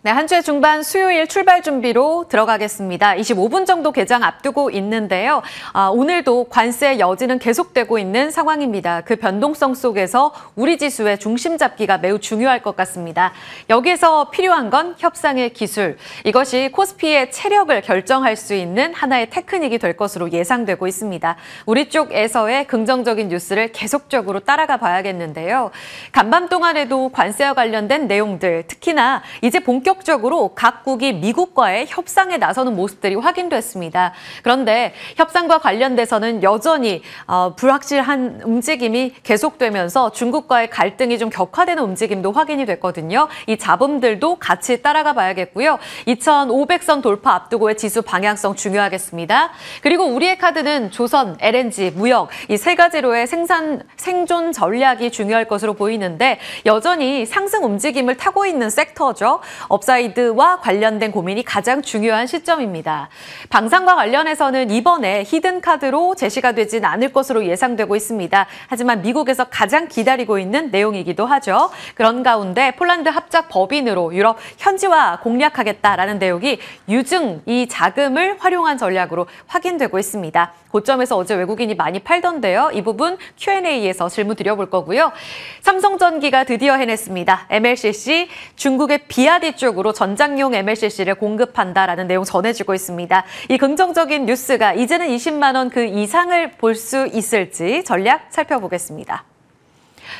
네, 한 주의 중반 수요일 출발 준비로 들어가겠습니다. 25분 정도 개장 앞두고 있는데요. 오늘도 관세 여지는 계속되고 있는 상황입니다. 그 변동성 속에서 우리 지수의 중심 잡기가 매우 중요할 것 같습니다. 여기에서 필요한 건 협상의 기술. 이것이 코스피의 체력을 결정할 수 있는 하나의 테크닉이 될 것으로 예상되고 있습니다. 우리 쪽에서의 긍정적인 뉴스를 계속적으로 따라가 봐야겠는데요. 간밤 동안에도 관세와 관련된 내용들, 특히나 이제 본격적으로 각국이 미국과의 협상에 나서는 모습들이 확인됐습니다. 그런데 협상과 관련돼서는 여전히 불확실한 움직임이 계속되면서 중국과의 갈등이 좀 격화되는 움직임도 확인이 됐거든요. 이 잡음들도 같이 따라가 봐야겠고요. 2,500선 돌파 앞두고의 지수 방향성 중요하겠습니다. 그리고 우리의 카드는 조선, LNG, 무역 이 세 가지로의 생존 전략이 중요할 것으로 보이는데 여전히 상승 움직임을 타고 있는 섹터죠. 업사이드와 관련된 고민이 가장 중요한 시점입니다. 방산과 관련해서는 이번에 히든카드로 제시가 되진 않을 것으로 예상되고 있습니다. 하지만 미국에서 가장 기다리고 있는 내용이기도 하죠. 그런 가운데 폴란드 합작 법인으로 유럽 현지화 공략하겠다라는 내용이 유증 이 자금을 활용한 전략으로 확인되고 있습니다. 고점에서 어제 외국인이 많이 팔던데요. 이 부분 Q&A에서 질문 드려볼 거고요. 삼성전기가 드디어 해냈습니다. MLCC 중국의 비아디 쪽으로 전장용 MLCC를 공급한다라는 내용 전해지고 있습니다. 이 긍정적인 뉴스가 이제는 20만 원 그 이상을 볼 수 있을지 전략 살펴보겠습니다.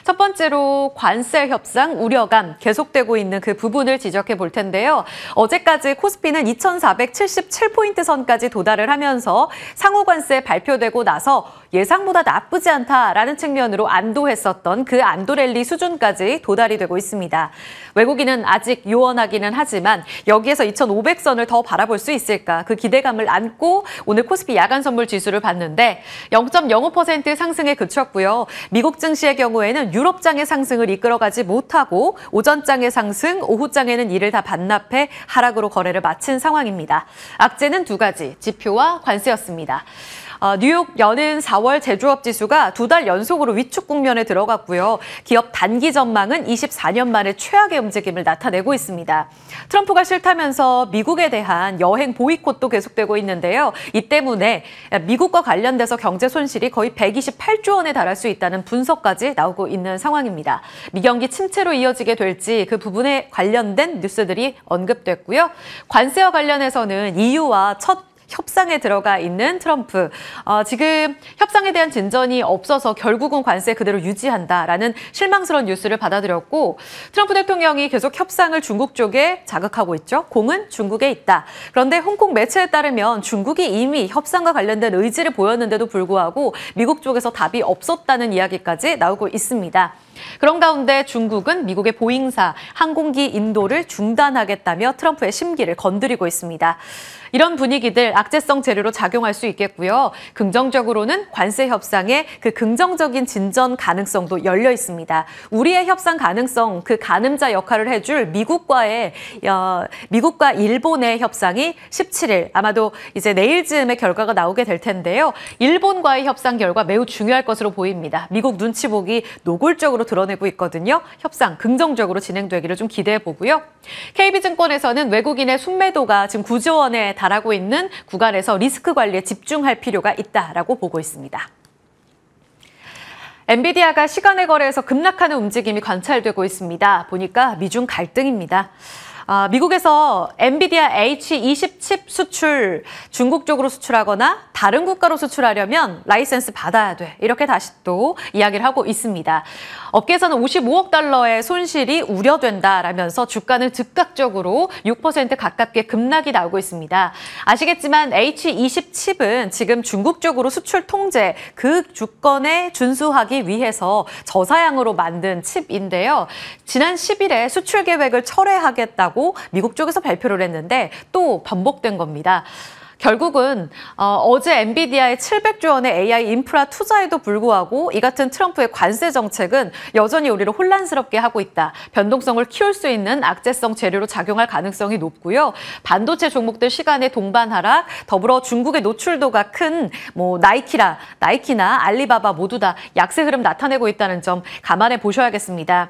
첫 번째로 관세 협상 우려감 계속되고 있는 그 부분을 지적해 볼 텐데요. 어제까지 코스피는 2,477포인트 선까지 도달을 하면서 상호 관세 발표되고 나서 예상보다 나쁘지 않다라는 측면으로 안도했었던 그 안도 랠리 수준까지 도달이 되고 있습니다. 외국인은 아직 요원하기는 하지만 여기에서 2,500선을 더 바라볼 수 있을까 그 기대감을 안고 오늘 코스피 야간 선물 지수를 봤는데 0.05% 상승에 그쳤고요. 미국 증시의 경우에는 유럽장의 상승을 이끌어가지 못하고 오전장의 상승, 오후장에는 이를 다 반납해 하락으로 거래를 마친 상황입니다. 악재는 두 가지, 지표와 관세였습니다. 뉴욕 여는 4월 제조업 지수가 두 달 연속으로 위축 국면에 들어갔고요. 기업 단기 전망은 24년 만에 최악의 움직임을 나타내고 있습니다. 트럼프가 싫다면서 미국에 대한 여행 보이콧도 계속되고 있는데요. 이 때문에 미국과 관련돼서 경제 손실이 거의 128조 원에 달할 수 있다는 분석까지 나오고 있는 상황입니다. 미경기 침체로 이어지게 될지 그 부분에 관련된 뉴스들이 언급됐고요. 관세와 관련해서는 EU와 첫 협상에 들어가 있는 트럼프. 지금 협상에 대한 진전이 없어서 결국은 관세 그대로 유지한다라는 실망스러운 뉴스를 받아들였고 트럼프 대통령이 계속 협상을 중국 쪽에 자극하고 있죠. 공은 중국에 있다. 그런데 홍콩 매체에 따르면 중국이 이미 협상과 관련된 의지를 보였는데도 불구하고 미국 쪽에서 답이 없었다는 이야기까지 나오고 있습니다. 그런 가운데 중국은 미국의 보잉사 항공기 인도를 중단하겠다며 트럼프의 심기를 건드리고 있습니다. 이런 분위기들 악재성 재료로 작용할 수 있겠고요. 긍정적으로는 관세 협상의 그 긍정적인 진전 가능성도 열려 있습니다. 우리의 협상 가능성, 그 가늠자 역할을 해줄 미국과 일본의 협상이 17일, 아마도 이제 내일쯤에 결과가 나오게 될 텐데요. 일본과의 협상 결과 매우 중요할 것으로 보입니다. 미국 눈치 보기 노골적으로 드러내고 있거든요. 협상 긍정적으로 진행되기를 좀 기대해 보고요. KB증권에서는 외국인의 순매도가 지금 9조 원에 달하고 있는 구간에서 리스크 관리에 집중할 필요가 있다라고 보고 있습니다. 엔비디아가 시간의 거래에서 급락하는 움직임이 관찰되고 있습니다. 보니까 미중 갈등입니다. 미국에서 엔비디아 H20 칩 수출 중국 쪽으로 수출하거나 다른 국가로 수출하려면 라이센스 받아야 돼. 이렇게 다시 또 이야기를 하고 있습니다. 업계에서는 55억 달러의 손실이 우려된다라면서 주가는 즉각적으로 6% 가깝게 급락이 나오고 있습니다. 아시겠지만 H20 칩은 지금 중국 쪽으로 수출 통제 그 주권에 준수하기 위해서 저사양으로 만든 칩인데요. 지난 10일에 수출 계획을 철회하겠다고 미국 쪽에서 발표를 했는데 또 반복된 겁니다. 결국은 어제 엔비디아의 700조 원의 AI 인프라 투자에도 불구하고 이 같은 트럼프의 관세 정책은 여전히 우리를 혼란스럽게 하고 있다. 변동성을 키울 수 있는 악재성 재료로 작용할 가능성이 높고요. 반도체 종목들 시간의 동반 하락, 더불어 중국의 노출도가 큰 나이키나 알리바바 모두 다 약세 흐름 나타내고 있다는 점 감안해 보셔야겠습니다.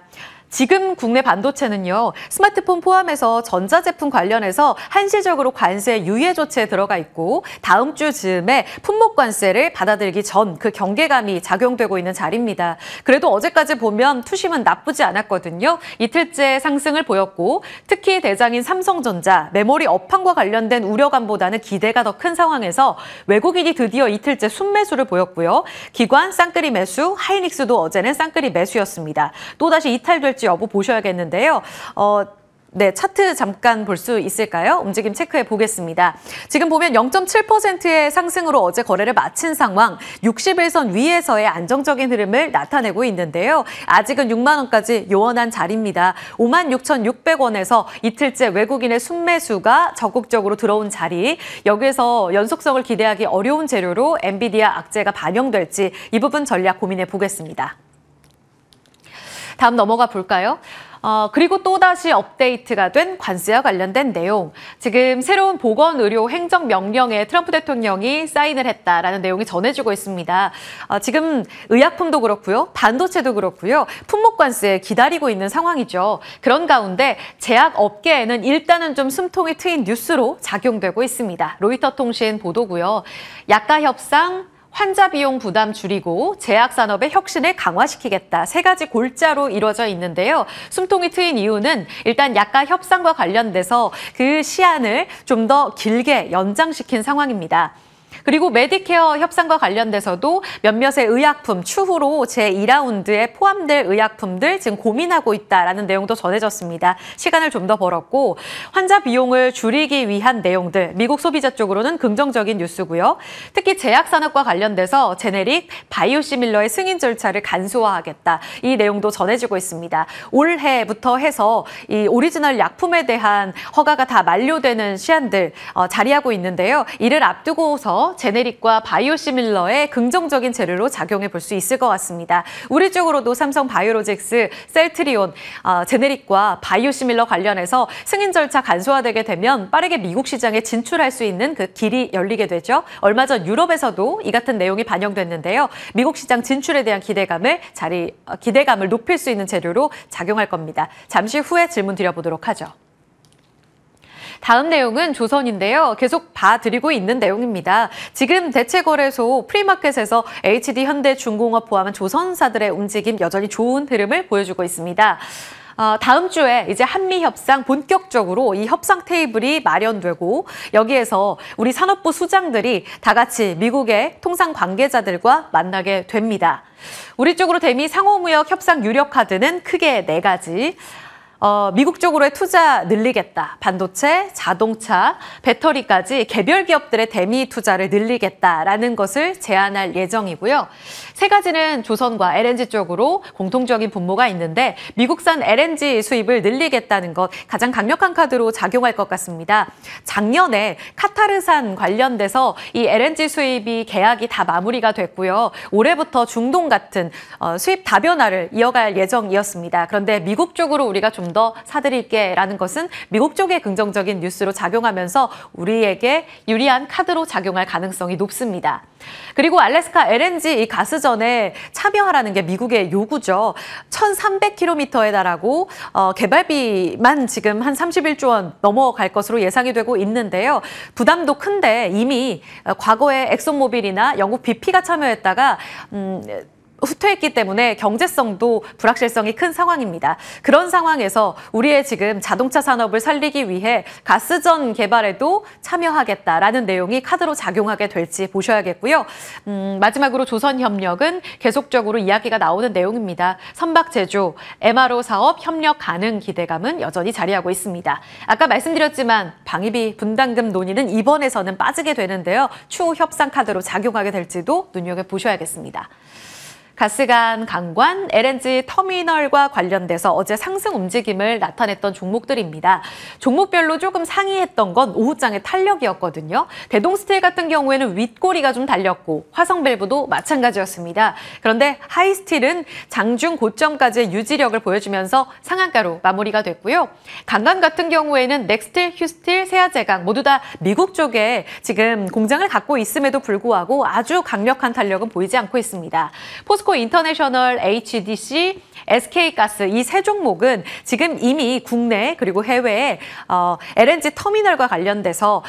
지금 국내 반도체는요, 스마트폰 포함해서 전자제품 관련해서 한시적으로 관세 유예 조치에 들어가 있고 다음 주 즈음에 품목 관세를 받아들이기 전 그 경계감이 작용되고 있는 자리입니다. 그래도 어제까지 보면 투심은 나쁘지 않았거든요. 이틀째 상승을 보였고 특히 대장인 삼성전자, 메모리 업황과 관련된 우려감보다는 기대가 더 큰 상황에서 외국인이 드디어 이틀째 순매수를 보였고요. 기관 쌍끌이 매수, 하이닉스도 어제는 쌍끌이 매수였습니다. 또다시 이탈될지 여부 보셔야겠는데요. 네, 차트 잠깐 볼 수 있을까요? 움직임 체크해 보겠습니다. 지금 보면 0.7%의 상승으로 어제 거래를 마친 상황, 60일선 위에서의 안정적인 흐름을 나타내고 있는데요. 아직은 6만 원까지 요원한 자리입니다. 56,600원에서 이틀째 외국인의 순매수가 적극적으로 들어온 자리, 여기에서 연속성을 기대하기 어려운 재료로 엔비디아 악재가 반영될지 이 부분 전략 고민해 보겠습니다. 다음 넘어가 볼까요? 그리고 또다시 업데이트가 된 관세와 관련된 내용. 지금 새로운 보건의료 행정명령에 트럼프 대통령이 사인을 했다라는 내용이 전해지고 있습니다. 지금 의약품도 그렇고요. 반도체도 그렇고요. 품목 관세 기다리고 있는 상황이죠. 그런 가운데 제약업계에는 일단은 좀 숨통이 트인 뉴스로 작용되고 있습니다. 로이터 통신 보도고요. 약가 협상, 환자 비용 부담 줄이고 제약산업의 혁신을 강화시키겠다. 세 가지 골자로 이루어져 있는데요. 숨통이 트인 이유는 일단 약가 협상과 관련돼서 그 시한을 좀 더 길게 연장시킨 상황입니다. 그리고 메디케어 협상과 관련돼서도 몇몇의 의약품 추후로 제2라운드에 포함될 의약품들 지금 고민하고 있다라는 내용도 전해졌습니다. 시간을 좀 더 벌었고 환자 비용을 줄이기 위한 내용들, 미국 소비자 쪽으로는 긍정적인 뉴스고요. 특히 제약산업과 관련돼서 제네릭, 바이오시밀러의 승인 절차를 간소화하겠다. 이 내용도 전해지고 있습니다. 올해부터 해서 이 오리지널 약품에 대한 허가가 다 만료되는 시한들 자리하고 있는데요. 이를 앞두고서 제네릭과 바이오시밀러의 긍정적인 재료로 작용해 볼 수 있을 것 같습니다. 우리 쪽으로도 삼성 바이오로직스, 셀트리온, 제네릭과 바이오시밀러 관련해서 승인 절차 간소화되게 되면 빠르게 미국 시장에 진출할 수 있는 그 길이 열리게 되죠. 얼마 전 유럽에서도 이 같은 내용이 반영됐는데요. 미국 시장 진출에 대한 기대감을 높일 수 있는 재료로 작용할 겁니다. 잠시 후에 질문 드려보도록 하죠. 다음 내용은 조선인데요. 계속 봐드리고 있는 내용입니다. 지금 대체거래소 프리마켓에서 HD, 현대, 중공업 포함한 조선사들의 움직임 여전히 좋은 흐름을 보여주고 있습니다. 다음 주에 이제 한미 협상 본격적으로 이 협상 테이블이 마련되고 여기에서 우리 산업부 수장들이 다 같이 미국의 통상 관계자들과 만나게 됩니다. 우리 쪽으로 대미 상호무역 협상 유력 카드는 크게 4가지. 미국 쪽으로의 투자 늘리겠다. 반도체, 자동차, 배터리까지 개별 기업들의 대미 투자를 늘리겠다라는 것을 제안할 예정이고요. 3가지는 조선과 LNG 쪽으로 공통적인 분모가 있는데 미국산 LNG 수입을 늘리겠다는 것 가장 강력한 카드로 작용할 것 같습니다. 작년에 카타르산 관련돼서 이 LNG 수입이 계약이 다 마무리가 됐고요. 올해부터 중동 같은 수입 다변화를 이어갈 예정이었습니다. 그런데 미국 쪽으로 우리가 좀 더 사드릴게라는 것은 미국 쪽의 긍정적인 뉴스로 작용하면서 우리에게 유리한 카드로 작용할 가능성이 높습니다. 그리고 알래스카 LNG 이 가스전에 참여하라는 게 미국의 요구죠. 1,300km에 달하고 개발비만 지금 한 31조 원 넘어갈 것으로 예상이 되고 있는데요. 부담도 큰데 이미 과거에 엑소모빌이나 영국 BP가 참여했다가 후퇴했기 때문에 경제성도 불확실성이 큰 상황입니다. 그런 상황에서 우리의 지금 자동차 산업을 살리기 위해 가스전 개발에도 참여하겠다라는 내용이 카드로 작용하게 될지 보셔야겠고요. 마지막으로 조선협력은 계속적으로 이야기가 나오는 내용입니다. 선박 제조, MRO 사업 협력 가능 기대감은 여전히 자리하고 있습니다. 아까 말씀드렸지만 방위비 분담금 논의는 이번에서는 빠지게 되는데요. 추후 협상 카드로 작용하게 될지도 눈여겨보셔야겠습니다. 가스관, 강관, LNG 터미널과 관련돼서 어제 상승 움직임을 나타냈던 종목들입니다. 종목별로 조금 상이했던 건 오후장의 탄력이었거든요. 대동스틸 같은 경우에는 윗꼬리가 좀 달렸고 화성밸브도 마찬가지였습니다. 그런데 하이스틸은 장중 고점까지의 유지력을 보여주면서 상한가로 마무리가 됐고요. 강관 같은 경우에는 넥스틸, 휴스틸, 세아제강 모두 다 미국 쪽에 지금 공장을 갖고 있음에도 불구하고 아주 강력한 탄력은 보이지 않고 있습니다. 포스코 포스코 인터내셔널, HDC, SK가스 이 세 종목은 지금 이미 국내 그리고 해외에 LNG 터미널과 관련돼서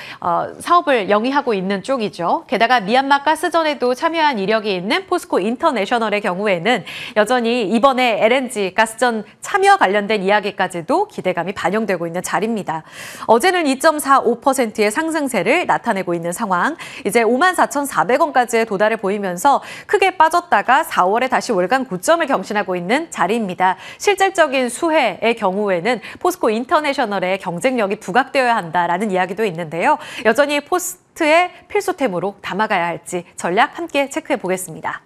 사업을 영위하고 있는 쪽이죠. 게다가 미얀마 가스전에도 참여한 이력이 있는 포스코 인터내셔널의 경우에는 여전히 이번에 LNG 가스전 참여 관련된 이야기까지도 기대감이 반영되고 있는 자리입니다. 어제는 2.45%의 상승세를 나타내고 있는 상황. 이제 54,400원까지의 도달을 보이면서 크게 빠졌다가 4월에 다시 월간 고점을 경신하고 있는 자리입니다. 실질적인 수혜의 경우에는 포스코 인터내셔널의 경쟁력이 부각되어야 한다라는 이야기도 있는데요. 여전히 포스트의 필수템으로 담아가야 할지 전략 함께 체크해 보겠습니다.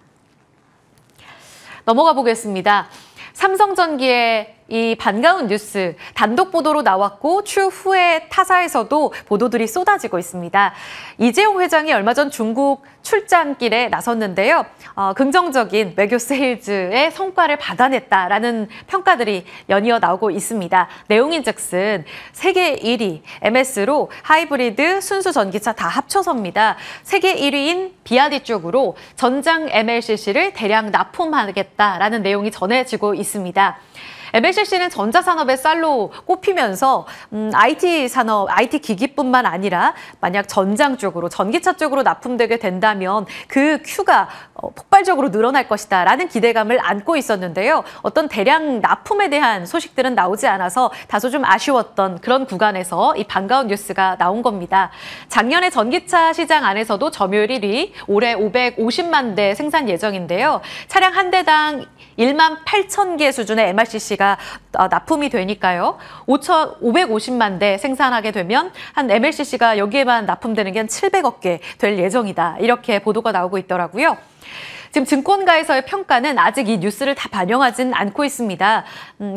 넘어가 보겠습니다. 삼성전기의 이 반가운 뉴스 단독 보도로 나왔고 추후에 타사에서도 보도들이 쏟아지고 있습니다. 이재용 회장이 얼마 전 중국 출장길에 나섰는데요. 긍정적인 외교 세일즈의 성과를 받아냈다라는 평가들이 연이어 나오고 있습니다. 내용인즉슨 세계 1위 MS로 하이브리드 순수 전기차 다 합쳐서입니다. 세계 1위인 비아디 쪽으로 전장 MLCC를 대량 납품하겠다라는 내용이 전해지고 있습니다. MLCC는 전자산업의 쌀로 꼽히면서 IT 산업, IT 기기뿐만 아니라 만약 전장 쪽으로, 전기차 쪽으로 납품되게 된다면 그 큐가 폭발적으로 늘어날 것이다라는 기대감을 안고 있었는데요. 어떤 대량 납품에 대한 소식들은 나오지 않아서 다소 좀 아쉬웠던 그런 구간에서 이 반가운 뉴스가 나온 겁니다. 작년에 전기차 시장 안에서도 점유율 1위, 올해 550만 대 생산 예정인데요. 차량 한 대당 1만 8천 개 수준의 MLCC가 납품이 되니까요. 550만 대 생산하게 되면 한 MLCC가 여기에만 납품되는 게 한 700억 개 될 예정이다. 이렇게 보도가 나오고 있더라고요. 지금 증권가에서의 평가는 아직 이 뉴스를 다 반영하진 않고 있습니다.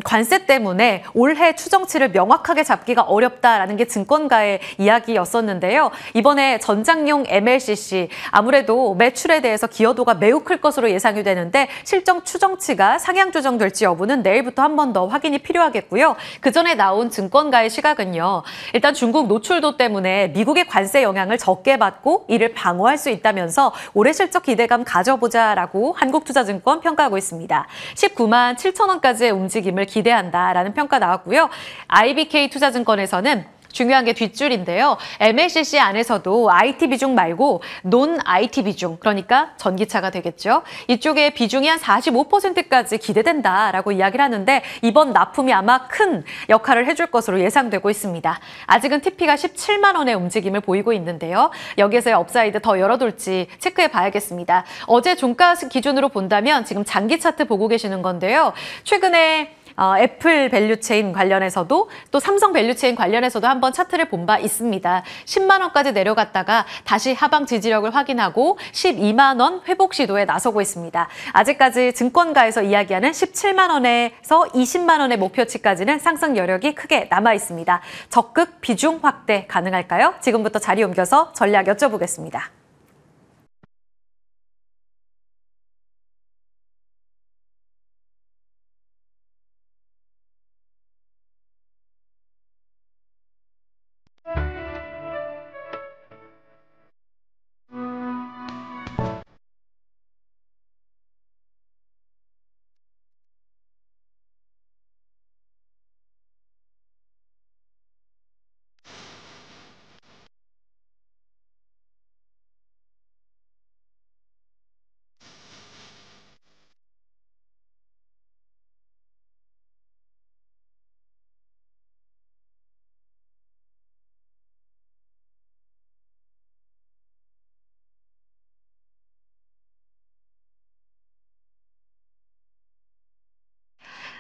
관세 때문에 올해 추정치를 명확하게 잡기가 어렵다라는 게 증권가의 이야기였었는데요. 이번에 전장용 MLCC 아무래도 매출에 대해서 기여도가 매우 클 것으로 예상이 되는데 실적 추정치가 상향 조정될지 여부는 내일부터 한 번 더 확인이 필요하겠고요. 그 전에 나온 증권가의 시각은요. 일단 중국 노출도 때문에 미국의 관세 영향을 적게 받고 이를 방어할 수 있다면서 올해 실적 기대감 가져보자 라고 한국투자증권 평가하고 있습니다. 19만 7천 원까지의 움직임을 기대한다라는 평가 나왔고요. IBK 투자증권에서는 중요한 게 뒷줄인데요. MLCC 안에서도 IT 비중 말고 논 IT 비중, 그러니까 전기차가 되겠죠. 이쪽에 비중이 한 45%까지 기대된다라고 이야기를 하는데 이번 납품이 아마 큰 역할을 해줄 것으로 예상되고 있습니다. 아직은 TP가 17만 원의 움직임을 보이고 있는데요. 여기에서의 업사이드 더 열어둘지 체크해 봐야겠습니다. 어제 종가 기준으로 본다면 지금 장기 차트 보고 계시는 건데요. 최근에 애플 밸류체인 관련해서도 또 삼성 밸류체인 관련해서도 한번 차트를 본 바 있습니다. 10만 원까지 내려갔다가 다시 하방 지지력을 확인하고 12만 원 회복 시도에 나서고 있습니다. 아직까지 증권가에서 이야기하는 17만 원에서 20만 원의 목표치까지는 상승 여력이 크게 남아 있습니다. 적극 비중 확대 가능할까요? 지금부터 자리 옮겨서 전략 여쭤보겠습니다.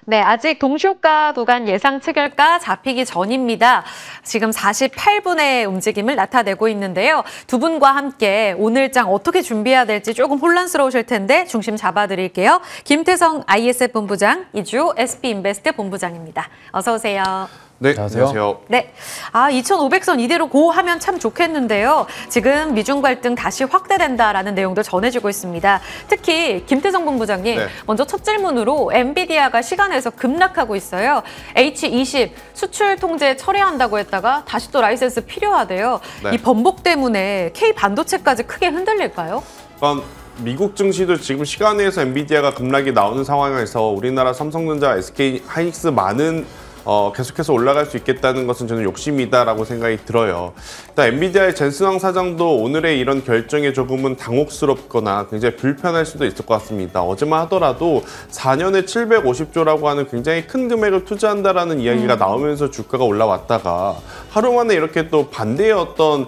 네, 아직 동시효과 구간 예상 체결가 잡히기 전입니다. 지금 48분의 움직임을 나타내고 있는데요. 두 분과 함께 오늘 장 어떻게 준비해야 될지 조금 혼란스러우실 텐데 중심 잡아드릴게요. 김태성 ISF 본부장, 이주호 SB인베스트 본부장입니다. 어서 오세요. 네, 안녕하세요. 네, 2,500선 이대로 고 하면 참 좋겠는데요. 지금 미중 갈등 다시 확대된다라는 내용도 전해지고 있습니다. 특히 김태성 본부장님, 네. 먼저 첫 질문으로 엔비디아가 시간에서 급락하고 있어요. H20 수출 통제 철회한다고 했다가 다시 또 라이센스 필요하대요. 네. 이 번복 때문에 K 반도체까지 크게 흔들릴까요? 그럼 미국 증시도 지금 시간에서 엔비디아가 급락이 나오는 상황에서 우리나라 삼성전자, SK 하이닉스만은 계속해서 올라갈 수 있겠다는 것은 저는 욕심이다라고 생각이 들어요. 일단 엔비디아의 젠슨왕 사장도 오늘의 이런 결정에 조금은 당혹스럽거나 굉장히 불편할 수도 있을 것 같습니다. 어제만 하더라도 4년에 750조라고 하는 굉장히 큰 금액을 투자한다라는 이야기가 나오면서 주가가 올라왔다가 하루 만에 이렇게 또 반대의 어떤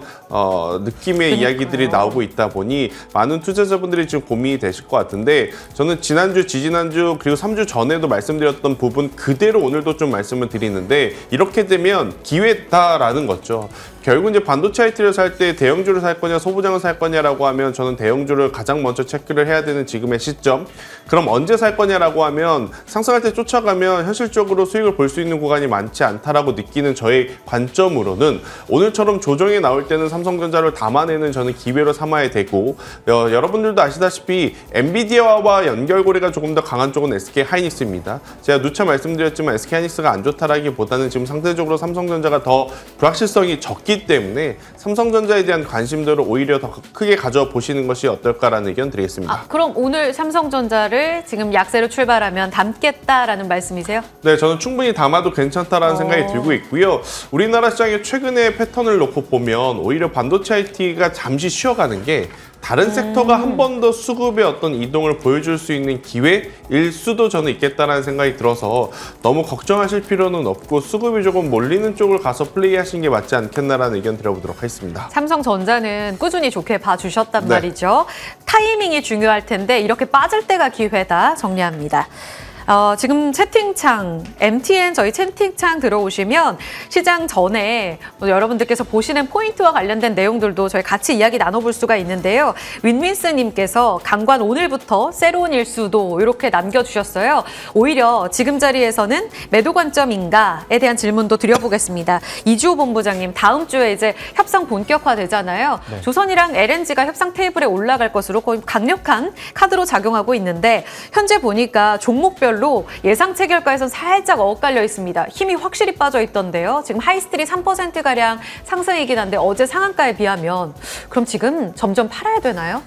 느낌의 이야기들이 나오고 있다 보니 많은 투자자분들이 지금 고민이 되실 것 같은데, 저는 지난주, 지지난주 그리고 3주 전에도 말씀드렸던 부분 그대로 오늘도 좀 말씀을 드리는데, 이렇게 되면 기회다라는 거죠. 결국 이제 반도체 IT를 살 때 대형주를 살 거냐 소부장을 살 거냐라고 하면 저는 대형주를 가장 먼저 체크를 해야 되는 지금의 시점. 그럼 언제 살 거냐라고 하면 상승할 때 쫓아가면 현실적으로 수익을 볼 수 있는 구간이 많지 않다라고 느끼는 저의 관점으로는 오늘처럼 조정이 나올 때는 삼성전자를 담아내는 저는 기회로 삼아야 되고, 여러분들도 아시다시피 엔비디아와 연결고리가 조금 더 강한 쪽은 SK 하이닉스입니다. 제가 누차 말씀드렸지만 SK 하이닉스가 안 좋다라기보다는 지금 상대적으로 삼성전자가 더 불확실성이 적기 때문에 삼성전자에 대한 관심도를 오히려 더 크게 가져보시는 것이 어떨까라는 의견 드리겠습니다. 그럼 오늘 삼성전자를 지금 약세로 출발하면 담겠다라는 말씀이세요? 네, 저는 충분히 담아도 괜찮다라는 생각이 들고 있고요. 우리나라 시장의 최근의 패턴을 놓고 보면 오히려 반도체 IT가 잠시 쉬어가는 게 다른 섹터가 한 번 더 수급의 어떤 이동을 보여줄 수 있는 기회일 수도 저는 있겠다라는 생각이 들어서 너무 걱정하실 필요는 없고 수급이 조금 몰리는 쪽을 가서 플레이하시는 게 맞지 않겠나라는 의견 드려보도록 하겠습니다. 삼성전자는 꾸준히 좋게 봐주셨단 네. 말이죠. 타이밍이 중요할 텐데 이렇게 빠질 때가 기회다 정리합니다. 지금 채팅창, MTN 저희 채팅창 들어오시면 시장 전에 여러분들께서 보시는 포인트와 관련된 내용들도 저희 같이 이야기 나눠볼 수가 있는데요. 윈윈스님께서 강관 오늘부터 새로운 일수도 이렇게 남겨주셨어요. 오히려 지금 자리에서는 매도 관점인가에 대한 질문도 드려보겠습니다. 이주호 본부장님, 다음 주에 이제 협상 본격화되잖아요. 네. 조선이랑 LNG가 협상 테이블에 올라갈 것으로 거의 강력한 카드로 작용하고 있는데 현재 보니까 종목별로 예상 체결가에선 살짝 엇갈려 있습니다. 힘이 확실히 빠져 있던데요. 지금 하이스트리 3%가량 상승이긴 한데 어제 상한가에 비하면 그럼 지금 점점 팔아야 되나요?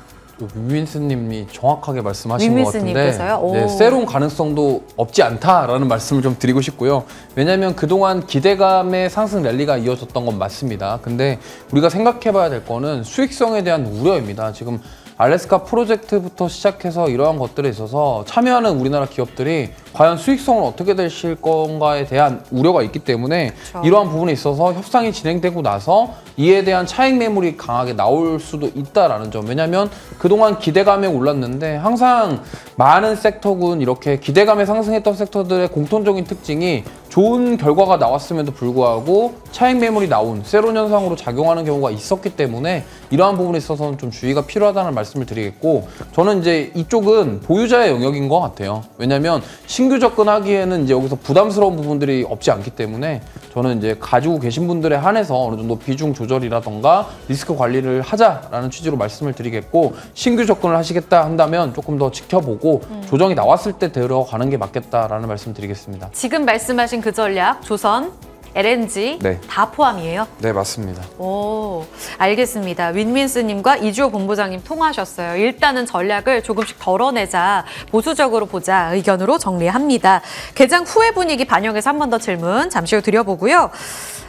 윈윈스님이 정확하게 말씀하신 것 같은데 네, 새로운 가능성도 없지 않다라는 말씀을 좀 드리고 싶고요. 왜냐하면 그동안 기대감의 상승 랠리가 이어졌던 건 맞습니다. 근데 우리가 생각해봐야 될 거는 수익성에 대한 우려입니다. 지금 알래스카 프로젝트부터 시작해서 이러한 것들에 있어서 참여하는 우리나라 기업들이 과연 수익성을 어떻게 되실 건가에 대한 우려가 있기 때문에 그렇죠. 이러한 부분에 있어서 협상이 진행되고 나서 이에 대한 차익 매물이 강하게 나올 수도 있다라는 점. 왜냐하면 그동안 기대감에 올랐는데 항상 많은 섹터군 이렇게 기대감에 상승했던 섹터들의 공통적인 특징이 좋은 결과가 나왔음에도 불구하고 차익 매물이 나온 세론 현상으로 작용하는 경우가 있었기 때문에 이러한 부분에 있어서는 좀 주의가 필요하다는 말씀을 드리겠고, 저는 이제 이쪽은 보유자의 영역인 것 같아요. 왜냐하면 신규 접근하기에는 이제 여기서 부담스러운 부분들이 없지 않기 때문에 저는 이제 가지고 계신 분들에 한해서 어느 정도 비중 조절이라던가 리스크 관리를 하자라는 취지로 말씀을 드리겠고, 신규 접근을 하시겠다 한다면 조금 더 지켜보고 조정이 나왔을 때 들어가는 게 맞겠다라는 말씀 드리겠습니다. 지금 말씀하신 그 전략, 조선, LNG 네. 다 포함이에요? 네, 맞습니다. 오, 알겠습니다. 윈윈스님과 이주호 본부장님 통화하셨어요. 일단은 전략을 조금씩 덜어내자, 보수적으로 보자 의견으로 정리합니다. 개장 후의 분위기 반영해서 한 번 더 질문 잠시 후 드려보고요.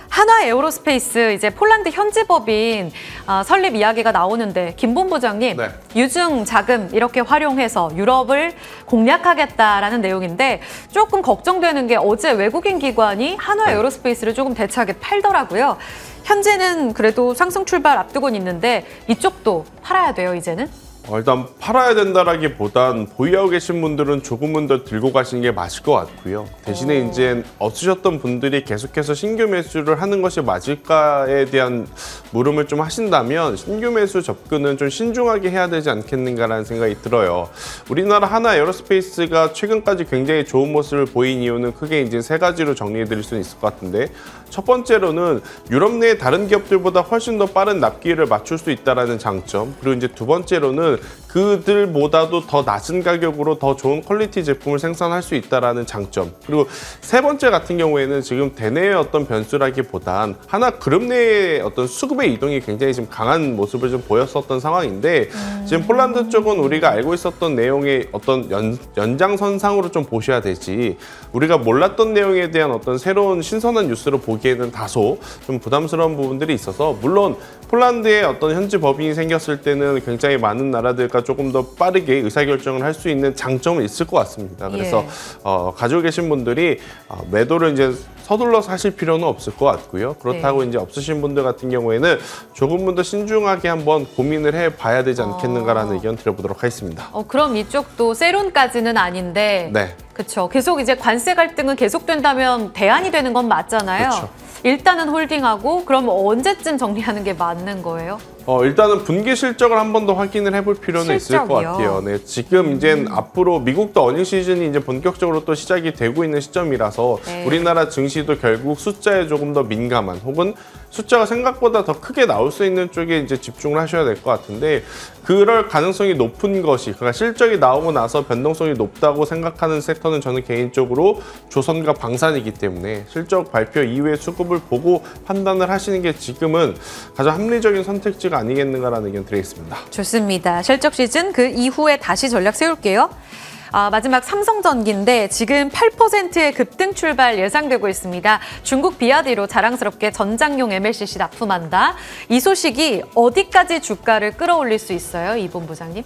한화 에어로스페이스 이제 폴란드 현지 법인 설립 이야기가 나오는데 김 본부장님, 네. 유증 자금 이렇게 활용해서 유럽을 공략하겠다라는 내용인데 조금 걱정되는 게 어제 외국인 기관이 한화 에어로스페이스를 조금 대차게 팔더라고요. 현재는 그래도 상승 출발 앞두고는 있는데 이쪽도 팔아야 돼요, 이제는? 일단 팔아야 된다라기보단 보유하고 계신 분들은 조금은 더 들고 가시는 게 맞을 것 같고요. 대신에 이제 없으셨던 분들이 계속해서 신규 매수를 하는 것이 맞을까에 대한 물음을 좀 하신다면 신규 매수 접근은 좀 신중하게 해야 되지 않겠는가라는 생각이 들어요. 우리나라 한화 에어로스페이스가 최근까지 굉장히 좋은 모습을 보인 이유는 크게 이제 세 가지로 정리해 드릴 수는 있을 것 같은데, 첫 번째로는 유럽 내 다른 기업들보다 훨씬 더 빠른 납기를 맞출 수 있다는 장점, 그리고 이제 두 번째로는 그들보다도 더 낮은 가격으로 더 좋은 퀄리티 제품을 생산할 수 있다는 장점. 그리고 세 번째 같은 경우에는 지금 대내의 어떤 변수라기보단 하나 그룹 내의 어떤 수급의 이동이 굉장히 지금 강한 모습을 좀 보였었던 상황인데 지금 폴란드 쪽은 우리가 알고 있었던 내용의 어떤 연장선상으로 좀 보셔야 되지, 우리가 몰랐던 내용에 대한 어떤 새로운 신선한 뉴스로 보기에는 다소 좀 부담스러운 부분들이 있어서, 물론 폴란드에 어떤 현지 법인이 생겼을 때는 굉장히 많은 나라들과 조금 더 빠르게 의사결정을 할 수 있는 장점은 있을 것 같습니다. 그래서 가지고 계신 분들이 매도를 이제 서둘러서 하실 필요는 없을 것 같고요. 그렇다고 이제 없으신 분들 같은 경우에는 조금은 더 신중하게 한번 고민을 해봐야 되지 않겠는가라는 의견 드려보도록 하겠습니다. 그럼 이쪽도 세론까지는 아닌데, 네. 그렇죠. 계속 이제 관세 갈등은 계속된다면 대안이 되는 건 맞잖아요. 그쵸. 일단은 홀딩하고, 그럼 언제쯤 정리하는 게 맞는 거예요? 일단은 분기 실적을 한 번 더 확인을 해볼 필요는 있을 것 같아요. 네, 지금 이제 앞으로 미국도 어닝 시즌이 이제 본격적으로 또 시작이 되고 있는 시점이라서 우리나라 증시도 결국 숫자에 조금 더 민감한, 혹은 숫자가 생각보다 더 크게 나올 수 있는 쪽에 이제 집중을 하셔야 될 것 같은데, 그럴 가능성이 높은 것이, 그러니까 실적이 나오고 나서 변동성이 높다고 생각하는 섹터는 저는 개인적으로 조선과 방산이기 때문에 실적 발표 이후에 수급을 보고 판단을 하시는 게 지금은 가장 합리적인 선택지가 아니겠는가라는 의견 드리겠습니다. 좋습니다. 실적 시즌 그 이후에 다시 전략 세울게요. 마지막 삼성전기인데 지금 8%의 급등 출발 예상되고 있습니다. 중국 비아디로 자랑스럽게 전장용 MLCC 납품한다. 이 소식이 어디까지 주가를 끌어올릴 수 있어요, 이 본부장님?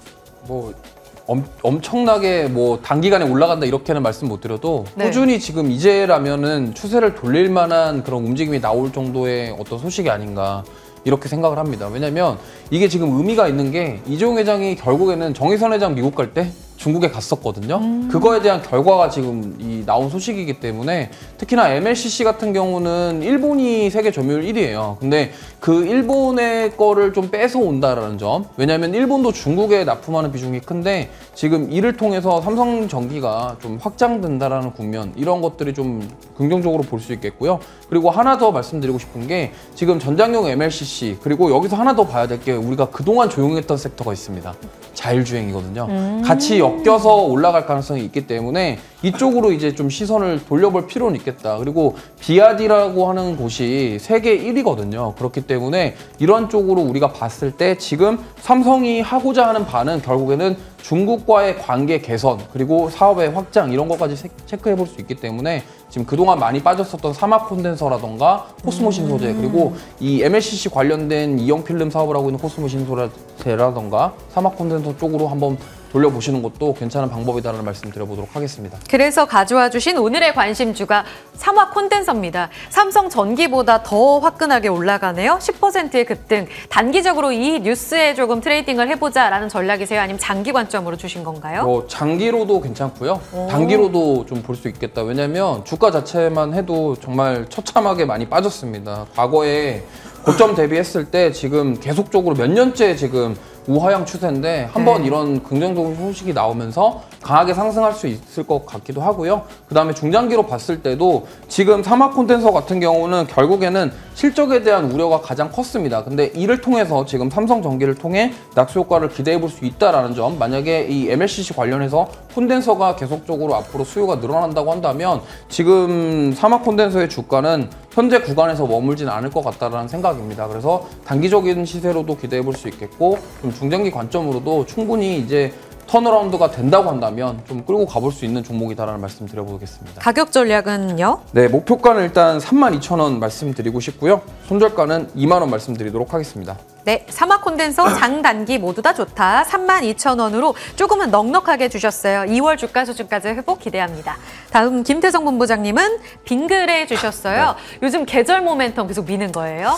엄청나게 단기간에 올라간다 이렇게는 말씀 못 드려도 네. 꾸준히 지금 이제라면은 추세를 돌릴 만한 그런 움직임이 나올 정도의 어떤 소식이 아닌가 이렇게 생각을 합니다. 왜냐면 이게 지금 의미가 있는 게 이재용 회장이 결국에는 정의선 회장 미국 갈 때 중국에 갔었거든요. 그거에 대한 결과가 지금 나온 소식이기 때문에, 특히나 MLCC 같은 경우는 일본이 세계 점유율 1위예요. 근데 그 일본의 거를 좀 뺏어 온다라는 점. 왜냐하면 일본도 중국에 납품하는 비중이 큰데 지금 이를 통해서 삼성전기가 좀 확장된다라는 국면, 이런 것들이 좀 긍정적으로 볼 수 있겠고요. 그리고 하나 더 말씀드리고 싶은 게, 지금 전장용 MLCC, 그리고 여기서 하나 더 봐야 될 게, 우리가 그동안 조용했던 섹터가 있습니다. 자율주행이거든요. 같이 엮여서 올라갈 가능성이 있기 때문에 이쪽으로 이제 좀 시선을 돌려볼 필요는 있겠다. 그리고 비아디라고 하는 곳이 세계 1위거든요. 그렇기 때문에 이런 쪽으로 우리가 봤을 때 지금 삼성이 하고자 하는 바는 결국에는 중국과의 관계 개선, 그리고 사업의 확장, 이런 것까지 체크해 볼 수 있기 때문에 지금 그동안 많이 빠졌었던 사막 콘덴서라던가 코스모 신소재, 그리고 이 MLCC 관련된 이형 필름 사업을 하고 있는 코스모 신소재라던가 사막 콘덴서 쪽으로 한번 돌려보시는 것도 괜찮은 방법이다라는 말씀 드려보도록 하겠습니다. 그래서 가져와 주신 오늘의 관심주가 삼화 콘덴서입니다. 삼성전기보다 더 화끈하게 올라가네요. 10%의 급등. 단기적으로 이 뉴스에 조금 트레이딩을 해보자라는 전략이세요? 아니면 장기 관점으로 주신 건가요? 장기로도 괜찮고요. 단기로도 좀 볼 수 있겠다. 왜냐면 주가 자체만 해도 정말 처참하게 많이 빠졌습니다. 과거에 고점 대비했을 때 지금 계속적으로 몇 년째 지금 우하향 추세인데, 한번 이런 긍정적인 소식이 나오면서 강하게 상승할 수 있을 것 같기도 하고요. 그 다음에 중장기로 봤을 때도 지금 사막 콘덴서 같은 경우는 결국에는 실적에 대한 우려가 가장 컸습니다. 근데 이를 통해서 지금 삼성전기를 통해 낙수 효과를 기대해 볼 수 있다라는 점, 만약에 이 MLCC 관련해서 콘덴서가 계속적으로 앞으로 수요가 늘어난다고 한다면 지금 사막 콘덴서의 주가는 현재 구간에서 머물진 않을 것 같다라는 생각입니다. 그래서 단기적인 시세로도 기대해 볼 수 있겠고, 좀 중장기 관점으로도 충분히 이제 턴어라운드가 된다고 한다면 좀 끌고 가볼 수 있는 종목이다라는 말씀 드려보겠습니다. 가격 전략은요? 네, 목표가는 일단 32,000원 말씀드리고 싶고요. 손절가는 2만 원 말씀드리도록 하겠습니다. 네, 사막 콘덴서 장단기 모두 다 좋다. 32,000원으로 조금은 넉넉하게 주셨어요. 2월 주가 수준까지 회복 기대합니다. 다음 김태성 본부장님은 빙그레 주셨어요. 요즘 계절 모멘텀 계속 미는 거예요?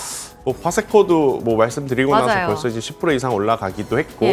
파세코도 말씀드리고 맞아요. 나서 벌써 이제 10% 이상 올라가기도 했고,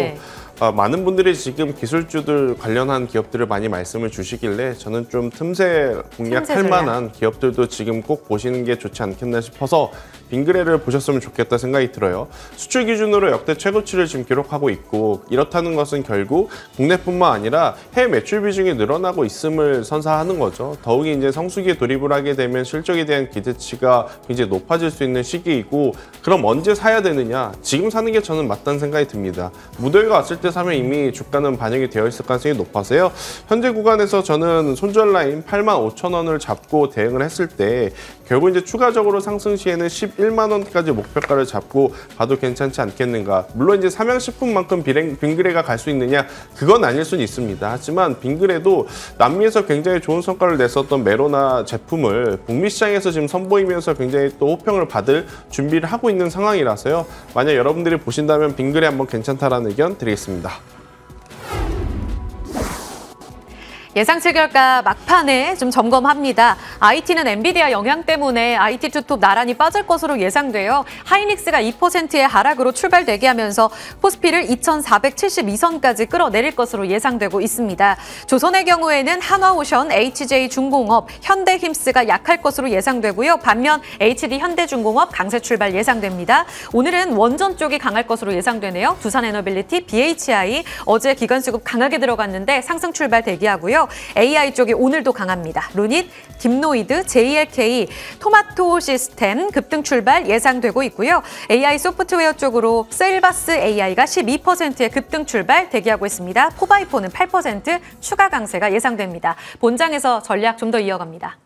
많은 분들이 지금 기술주들 관련한 기업들을 많이 말씀을 주시길래 저는 좀 틈새 공략할 만한 기업들도 지금 꼭 보시는 게 좋지 않겠나 싶어서 빙그레를 보셨으면 좋겠다 생각이 들어요. 수출 기준으로 역대 최고치를 지금 기록하고 있고 이렇다는 것은 결국 국내뿐만 아니라 해외 매출 비중이 늘어나고 있음을 선사하는 거죠. 더욱이 이제 성수기에 돌입을 하게 되면 실적에 대한 기대치가 굉장히 높아질 수 있는 시기이고 그럼 언제 사야 되느냐? 지금 사는 게 저는 맞다는 생각이 듭니다. 무더위가 왔을 때 사면 이미 주가는 반영이 되어 있을 가능성이 높아서요. 현재 구간에서 저는 손절 라인 85,000원을 잡고 대응을 했을 때 결국 이제 추가적으로 상승 시에는 11만 원까지 목표가를 잡고 가도 괜찮지 않겠는가. 물론 이제 삼양식품만큼 빙그레가 갈 수 있느냐 그건 아닐 수는 있습니다. 하지만 빙그레도 남미에서 굉장히 좋은 성과를 냈었던 메로나 제품을 북미 시장에서 지금 선보이면서 굉장히 또 호평을 받을 준비를 하고 있는 상황이라서요. 만약 여러분들이 보신다면 빙그레 한번 괜찮다라는 의견 드리겠습니다. 예상치 결과 막판에 좀 점검합니다. IT는 엔비디아 영향 때문에 IT 투톱 나란히 빠질 것으로 예상돼요. 하이닉스가 2%의 하락으로 출발 대기하면서 코스피를 2,472선까지 끌어내릴 것으로 예상되고 있습니다. 조선의 경우에는 한화오션, HJ중공업, 현대힘스가 약할 것으로 예상되고요. 반면 HD 현대중공업 강세 출발 예상됩니다. 오늘은 원전 쪽이 강할 것으로 예상되네요. 두산에너빌리티, BHI 어제 기관수급 강하게 들어갔는데 상승 출발 대기하고요. AI 쪽이 오늘도 강합니다. 루닛, 딥노이드, JLK, 토마토 시스템 급등 출발 예상되고 있고요. AI 소프트웨어 쪽으로 세일바스 AI가 12%의 급등 출발 대기하고 있습니다. 포바이포는 8% 추가 강세가 예상됩니다. 본장에서 전략 좀 더 이어갑니다.